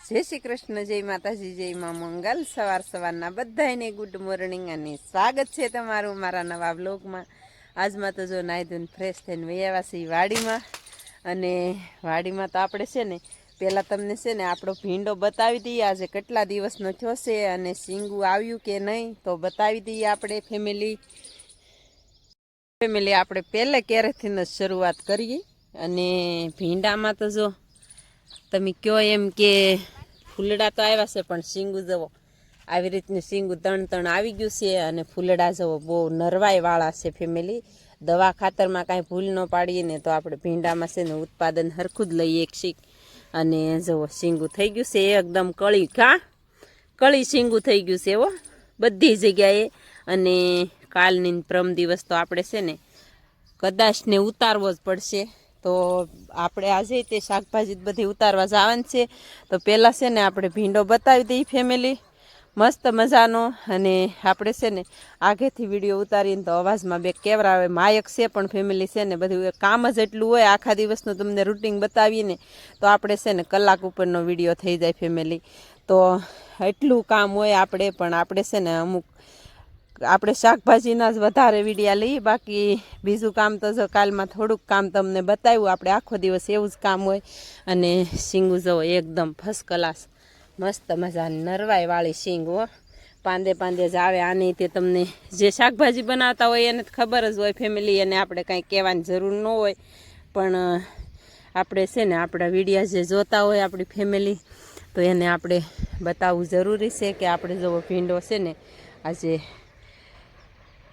જય શ્રી કૃષ્ણ, જય માતાજી, જય માં મંગલ। સવારના બધાને ગુડ મોર્નિંગ અને સ્વાગત છે તમારું મારા નવા બ્લોગમાં। આજમાં તો જો નાઈ ધોઈને ફ્રેશ થઈને વૈયા છીએ વાડીમાં। અને વાડીમાં તો આપણે છે ને પહેલાં તમને છે ને આપણો ભીંડો બતાવી દઈએ, આજે કેટલા દિવસનો થયો છે અને શીંગું આવ્યું કે નહીં તો બતાવી દઈએ આપણે ફેમિલી આપણે પહેલે ક્યારેથી જ શરૂઆત કરીએ। અને ભીંડામાં તો જો તમે કયો એમ કે ફૂલડા તો આવ્યા છે પણ શીંગું જવો આવી રીતનું શીંગું તણ આવી ગયું છે અને ફૂલડા જવો બહુ નરવાઈવાળા છે ફેમિલી। દવા ખાતરમાં કાંઈ ભૂલ ન પાડીએ ને તો આપણે ભીંડામાં છે ને ઉત્પાદન હરખું જ લઈએ એક શીંગ। અને જવો શીંગું થઈ ગયું છે એકદમ કળી શીંગું થઈ ગયું છે એવો બધી જગ્યાએ। અને કાલની પ્રમ દિવસ તો આપણે છે ને કદાચ ને ઉતારવો જ પડશે। તો આપણે આજે તે શાકભાજી બધી ઉતારવા જવાનું છે। તો પહેલાં છે ને આપણે ભીંડો બતાવી દઈએ ફેમિલી મસ્ત મજાનો। અને આપણે છે ને આગેથી વિડીયો ઉતારીને તો અવાજમાં બે કેવરા આવે માયક છે પણ ફેમિલી છે ને બધું કામ જ એટલું હોય, આખા દિવસનું તમને રૂટિન બતાવીએ ને તો આપણે છે ને કલાક ઉપરનો વિડીયો થઈ જાય ફેમિલી। તો એટલું કામ હોય આપણે પણ આપણે છે ને અમુક આપણે શાકભાજીના જ વધારે વિડીયા લઈએ, બાકી બીજું કામ તો જો કાલમાં થોડુંક કામ તમને બતાવ્યું, આપણે આખો દિવસ એવું જ કામ હોય। અને શીંગું જવો એકદમ ફર્સ્ટ ક્લાસ મસ્ત મજાની નરવાઈવાળી શીંગ હો, પાંદે જ આવે આની। તે તમને જે શાકભાજી બનાવતા હોય એને ખબર જ હોય ફેમિલી, અને આપણે કાંઈ કહેવાની જરૂર ન હોય। પણ આપણે છે ને આપણા વિડીયા જે જોતા હોય આપણી ફેમિલી તો એને આપણે બતાવવું જરૂરી છે કે આપણે જેવો ભીંડો છે ને આજે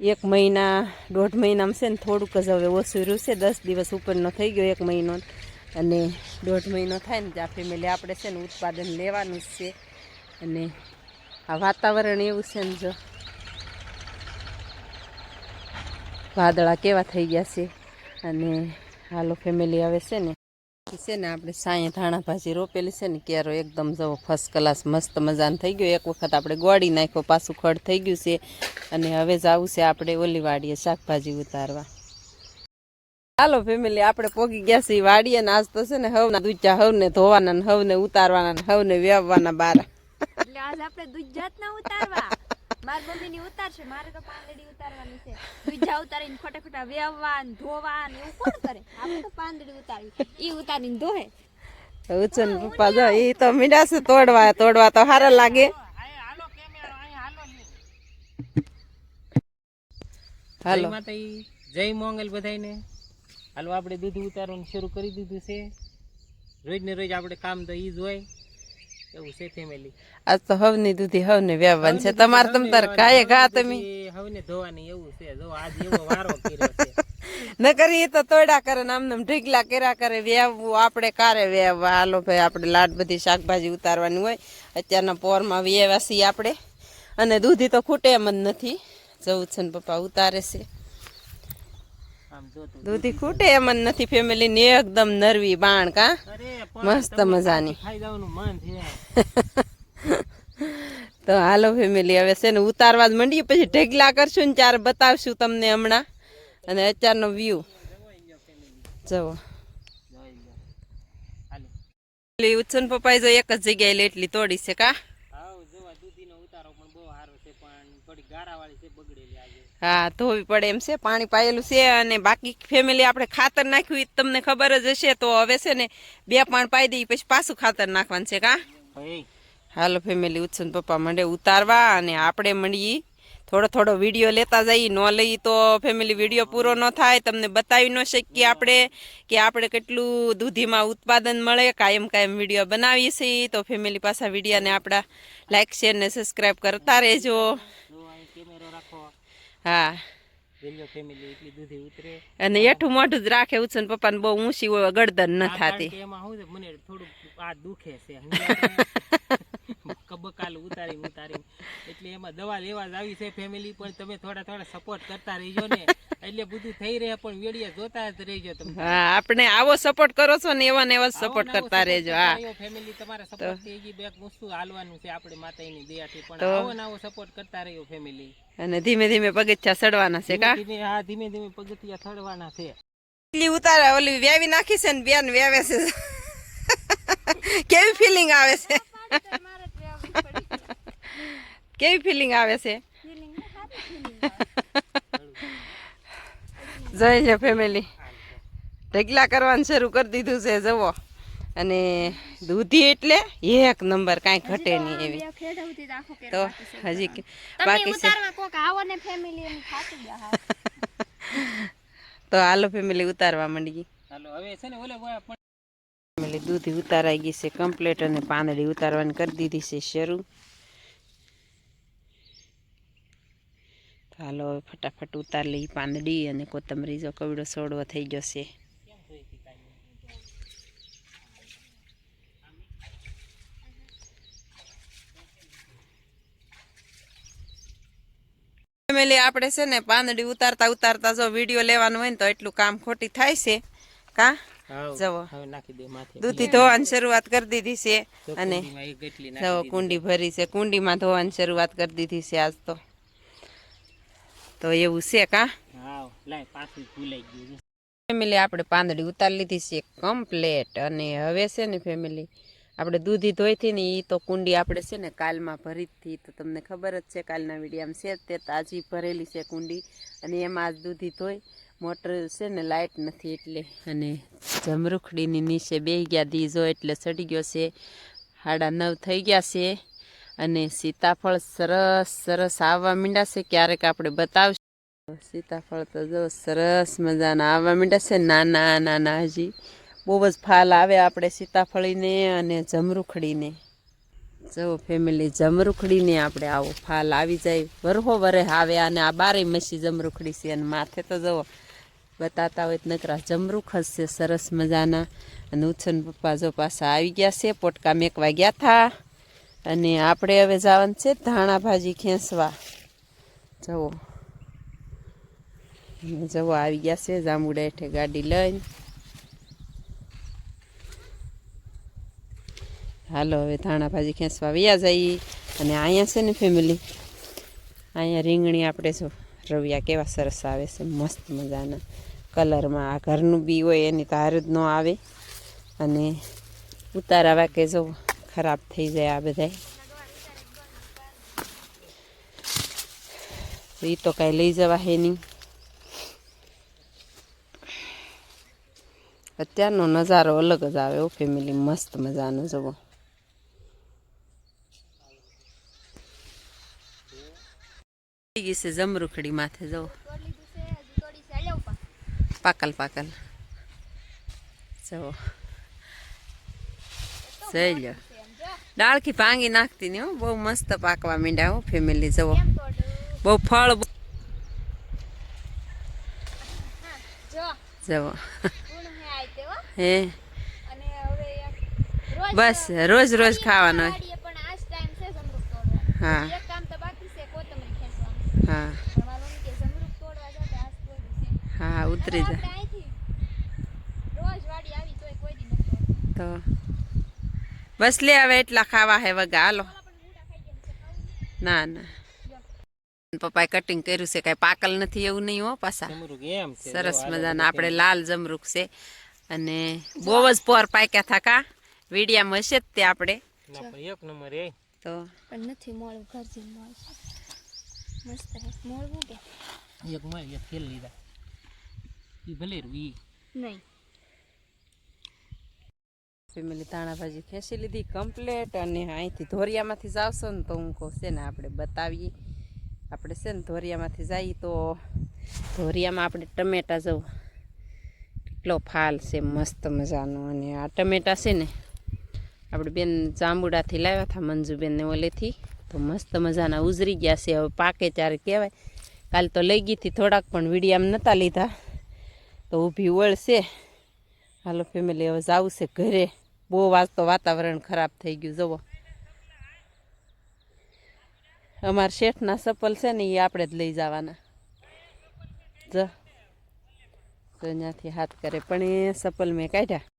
1 મહિના 1.5 મહિનામાં છે ને થોડુંક જ હવે ઓછું રહ્યું છે, 10 દિવસ ઉપરનો થઈ ગયો 1 મહિનો અને 1.5 મહિનો થાય ને ત્યાં ફેમિલી આપણે છે ને ઉત્પાદન લેવાનું જ છે। અને આ વાતાવરણ એવું છે ને જો વાદળા કેવા થઈ ગયા છે। અને હાલો ફેમિલી હવે છે ને આપણે સાંયે ધાણા ભાજી રોપેલી છે ને ક્યારો એકદમ જવો ફર્સ્ટ ક્લાસ મસ્ત મજાનો થઈ ગયો। એક વખત આપણે ગોળી નાખ્યો પાછું ખડ થઈ ગયું છે। અને હવે જવું છે આપણે ઓલી વાડીએ શાકભાજી ઉતારવા। હાલો ફેમિલી આપણે પોગી ગયા છીએ વાડીએ ને આજ તો છે ને હવના દૂધા હવને ધોવાના ને હવને ઉતારવાના ને હવને વેવવાના બાર। એટલે આજ આપણે દૂધ ના ઉતારવા, માર મમ્મી ની ઉતારશે, મારે તો પાંદડી ઉતારવાની છે। દૂધા ઉતારીને ખોટા વેવવા ને ધોવા ને એવું કોણ કરે? આપણે તો પાંદડી ઉતારવી, ઈ ઉતારીને ધોહે। ઉચન પપ્પા જો ઈ તો મીડા છે તોડવા તો સારા લાગે। જય માતાજી, જય મોંગલ બધાને। હાલો આપણે દૂધ ઉતારવાનું શરૂ કરી દીધું છે। રોજ ને રોજ આપણે કામ તો ઈ જ હોય એવું છે ફેમિલી। આજ તો હવની દૂધી હવને વ્યાવવાનું છે, તમારે તમ તાર કાયે ઘા તમે હવને ધોવાની એવું છે। જો આજ એવો વારો કર્યો છે ન કરી એ તો તોડા કરે ને આમને ઢીકલા કર્યા કરે, વેવવું આપણે કારે વેવવા। હાલો ભાઈ આપણે લાડ બધી શાકભાજી ઉતારવાની હોય, અત્યારના પોરમાં વેવ્યા છીએ આપણે। અને દૂધી તો ખૂટે એમ જ નથી, જવું છે ને પપ્પા ઉતારે છે દૂધી ખૂટે એમ જ નથી ફેમિલી ને એકદમ નરવી બાણ કા મસ્ત મજાની। તો હાલો ફેમિલી હવે છે ને ઉતારવા જ મંડીએ, પછી ઢેગલા કરશું ને ત્યારે બતાવશું તમને હમણાં। અને અત્યારનો વ્યૂ જવો ઉચ્છન પપ્પાએ જો એક જ જગ્યાએ લેટલી તોડી છે કા? હા ધોવી પડે એમ છે, પાણી પાયેલું છે। અને બાકી ફેમિલી આપણે ખાતર નાખ્યું એ તમને ખબર જ હશે। તો હવે છે ને 2 પાણ પાઈ દઈએ પછી પાછું ખાતર નાખવાનું છે કા? હાલો ફેમિલી ઉચ્છન પપ્પા મંડે ઉતારવા અને આપણે મંડીએ થોડો વિડીયો લેતા જઈએ। ન લઈએ તો ફેમિલી વિડીયો પૂરો ન થાય, તમને બતાવી ન શકીએ આપણે કે આપણે કેટલું દૂધીમાં ઉત્પાદન મળે। કાયમ વિડીયો બનાવીએ છીએ તો ફેમિલી પાછા વિડીયોને આપણા લાઈક શેર ને સબસ્ક્રાઈબ કરતા રહેજો। હા અને એઠું મોઢું જ રાખે ઉછન પપ્પા ને બહુ ઊંચી હોય ગરદન ન થાતી। મને થોડુંક આ દુખે છે કબકાલ ઉતારી એટલે એમાં દવા લેવા જ આવી છે ફેમિલી। પણ તમે થોડા સપોર્ટ કરતા રહીજો ને એટલે બધું થઈ રહે, પણ વિડીયો જોતા જ રહેજો તમે। હા આપણે આવો સપોર્ટ કરો છો ને એવા સપોર્ટ કરતા રહેજો। હા ફેમિલી તમારા સપોર્ટ થી હજી બેક વસ્તુ હાલવાનું છે આપણે માતાજીની દયાથી, પણ આવો ને આવો સપોર્ટ કરતા રહ્યો ફેમિલી। અને ધીમે ધીમે પગથિયા ચડવાના છે કા? હા ધીમે પગથિયા ચડવાના છે। એટલી ઉતારે ઓલી વેવી નાખી છે ને બેન વેવે છે કેવી ફીલિંગ આવે છે? પડી તો મારે જ રહેવું પડી કેવી ફિલિંગ આવે છે ફિલિંગ ને સારી ફિલિંગ જોઈ છે ફેમિલી ઢગલા કરવાનું શરૂ કરી દીધું છે જવો અને દૂધી એટલે એક નંબર કાંઈ ઘટે નહીં એવી ખેડવતી આખો કે તો હજી તમે બાકી છે ઉતારવા કોક આવો ને ફેમિલી એની ખાતી ગયા હા તો હાલો ફેમિલી ઉતારવા માંડી હાલો હવે છે ને ઓલે ફેમિલી દૂધી ઉતારાઈ ગઈ છે કમ્પ્લીટ અને પાંદડી ઉતારવાની કરી દીધી છે શરૂ હાલો હવે ફટાફટ ઉતાર લઈ પાંદડી અને કોથમરી જો કવડો સોડવો થઈ જશે ફેમિલી આપણે છે ને પાંદડી ઉતારતા ઉતારતા જો વિડીયો લેવાનું હોય ને તો એટલું કામ ખોટી થાય છે કા જવો હવે નાખી દે માથે દૂધી ધોવાની શરૂઆત કરી દીધી છે અને કુંડીમાં એક ગટલી જવો કુંડી ભરી છે કુંડીમાં ધોવાની શરૂઆત કરી દીધી છે આજ તો એવું છે કા હા લાય પાછું ભૂલાઈ ગયું છે. ફેમિલી આપણે પાંદડી ઉતારી લીધી છે કમ્પ્લેટ અને હવે છે ને ફેમિલી આપણે દૂધી ધોઈથી ને એ તો કુંડી આપણે છે ને કાલમાં ભરી હતી તો તમને ખબર જ છે કાલના વિડીયામાં છે તે તાજી ભરેલી છે કુંડી અને એમાં આજ દૂધી ધોઈ મોટર છે ને લાઇટ નથી એટલે અને જમરૂખડીની નીચે બેસી ગયા દીજો એટલે ચડી ગયો છે 9:30 થઈ ગયા છે અને સીતાફળ સરસ સરસ આવવા માંડ્યા છે ક્યારેક આપણે બતાવશું સીતાફળ તો જો સરસ મજાના આવવા માંડ્યા છે નાના નાના હજી બહુ જ ફાલ આવે આપણે સીતાફળીને અને જમરૂખડીને જો ફેમિલી જમરૂખડીને આપણે આવો ફાલ આવી જાય વરહો વરે આવે અને આ 12 મસી જમરૂખડી છે અને માથે તો જુઓ બતાતા હોય તો નકરા જમરૂખ જ છે સરસ મજાના અને ઉછન પપ્પા જો પાછા આવી ગયા છે પોટકા મેકવા ગયા હતા અને આપણે હવે જવાનું છે ધાણા ભાજી ખેંચવા જવો જવો આવી ગયા છે જાંબુડા હેઠે ગાડી લઈને હાલો હવે ધાણા ભાજી ખેંચવા વયા જઈએ અને અહીંયા છે ને ફેમિલી અહીંયા રીંગણી આપણે જો રવિયા કેવા સરસ આવે છે મસ્ત મજાના કલરમાં આ ઘરનું બી હોય એની તો હાર જ ન આવે અને ઉતારા વાકે જો ખરાબ થઈ જાય આ બધા એ તો કાંઈ લઈ જવા હે નહીં અત્યારનો નજારો અલગ જ આવે ઓ ફેમિલી મસ્ત મજાનો જવો ગઈ છે જમરૂખડી માથે જવો પાકલ પાકલ જવો જઈ લો ડાળખી ભાંગી નાખતી ને હો બહુ મસ્ત પાકવા માંડ્યા હો ફેમિલી જવો બહુ ફળ જવો હે બસ રોજ રોજ ખાવાનો હા હા હા ઉતરી જાય તો બસ લે હવે એટલા ખાવા હે વગા હાલો ના ના પપ્પાએ કટિંગ કર્યું છે કાંઈ પાકલ નથી એવું નહીં હો પાછા સરસ મજાના આપણે લાલ જમરૂખ છે અને બહુ જ પોર પાક્યા થા કા વીડિયામાં હશે જ તે આપણે એક નંબર એ તો પણ નથી મોળું ઘરથી મોળ મસ્ત હે મોળવું કે એક માં એક તેલ લીધા ઈ ભલે ઈ નહીં ફેમિલી ધાણા ભાજી ખેંચી લીધી કમ્પ્લેટ અને અહીંથી ધોરિયામાંથી જાવશો ને તો હું કહું છે ને આપણે બતાવીએ આપણે છે ને ધોરિયામાંથી જઈએ તો ધોરિયામાં આપણે ટમેટા જવું કેટલો ફાલ છે મસ્ત મજાનો અને આ ટમેટા છે ને આપણે બેન જાંબુડાથી લાવ્યા હતા મંજુબેનને ઓલેથી તો મસ્ત મજાના ઉજરી ગયા છે હવે પાકે ત્યારે કહેવાય કાલ તો લઈ ગઈ હતી થોડાક પણ વીડિયામાં નહોતા લીધા તો ઊભી વળશે હાલો ફેમિલી હવે જવું છે ઘરે બહુ આજ તો વાતાવરણ ખરાબ થઈ ગયું જુઓ અમારા શેઠના ચપ્પલ છે ને એ આપણે જ લઈ જવાના જો ત્યાંથી હાથ કરે પણ એ ચપ્પલ મેં કાઢ્યા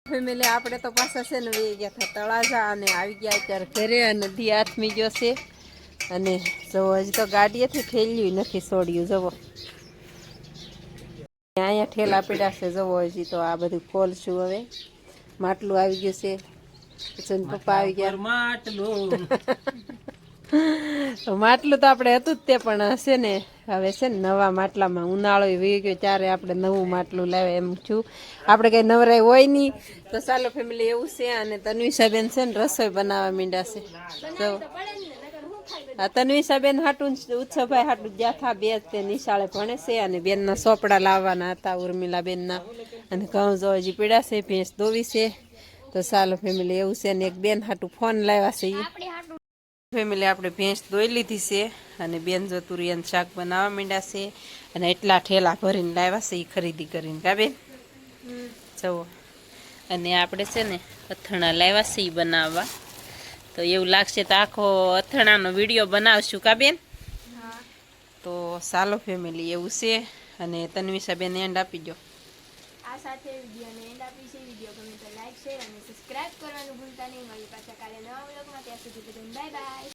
ફેમિલી આપણે તો પાછા છે ને વહી ગયા હતા તળાજા અને આવી ગયા અત્યારે ઘરે નદી હાથમી ગયો છે અને જવો હજી તો ગાડીએથી ઠેલ્યું નથી છોડ્યું જવો અહીંયા ઠેલા પીડા છે જવો હજી તો આ બધું ખોલશું હવે માટલું આવી ગયું છે પછી પપ્પા આવી ગયા માટલું માટલું તો આપણે હતું જ તે પણ છે ને હવે છે ને નવા માટલામાં ઉનાળો વી ગયો ત્યારે આપણે નવું માટલું લાવે એમ છું આપણે કંઈ નવરાય હોય નહીં તો ચાલો ફેમિલી એવું છે અને તન્વિષાબેન છે ને રસોઈ બનાવવા માંડ્યા છે તો આ તન્વિષાબેન હાટું ઉત્સવભાઈ હાટું જ્યાં બે તે નિશાળે ભણે છે અને બેનના સોપડા લાવવાના હતા ઉર્મિલાબેનના અને ઘઉં જો હજી પીડા છે ભેંસ દોવી છે તો ચાલો ફેમિલી એવું છે ને એક બેન હાટું ફોન લાવ્યા છે ફેમિલી આપણે ભેંસ દોઈ લીધી છે અને બેન જો તુરિયાનું શાક બનાવવા માંડ્યા છે અને એટલા ઠેલા ભરીને લાવ્યા છે એ ખરીદી કરીને કા બેન જવો અને આપણે છે ને અથાણા લાવ્યા છે એ બનાવવા તો એવું લાગશે તો આખો અથાણાનો વિડીયો બનાવશું કા બેન તો ચાલો ફેમિલી એવું છે અને તન્વિષાબેન એન્ડ આપી દો આ સાથે વિડીયોને એન્ડ આપી છે. વિડીયો ગમે તો લાઈક શેર અને સબસ્ક્રાઇબ કરવાનું ભૂલતા નહીં. મળી પાછા કાલે નવા વ્લોગમાં. ત્યાં સુધી બધાને બાય બાય.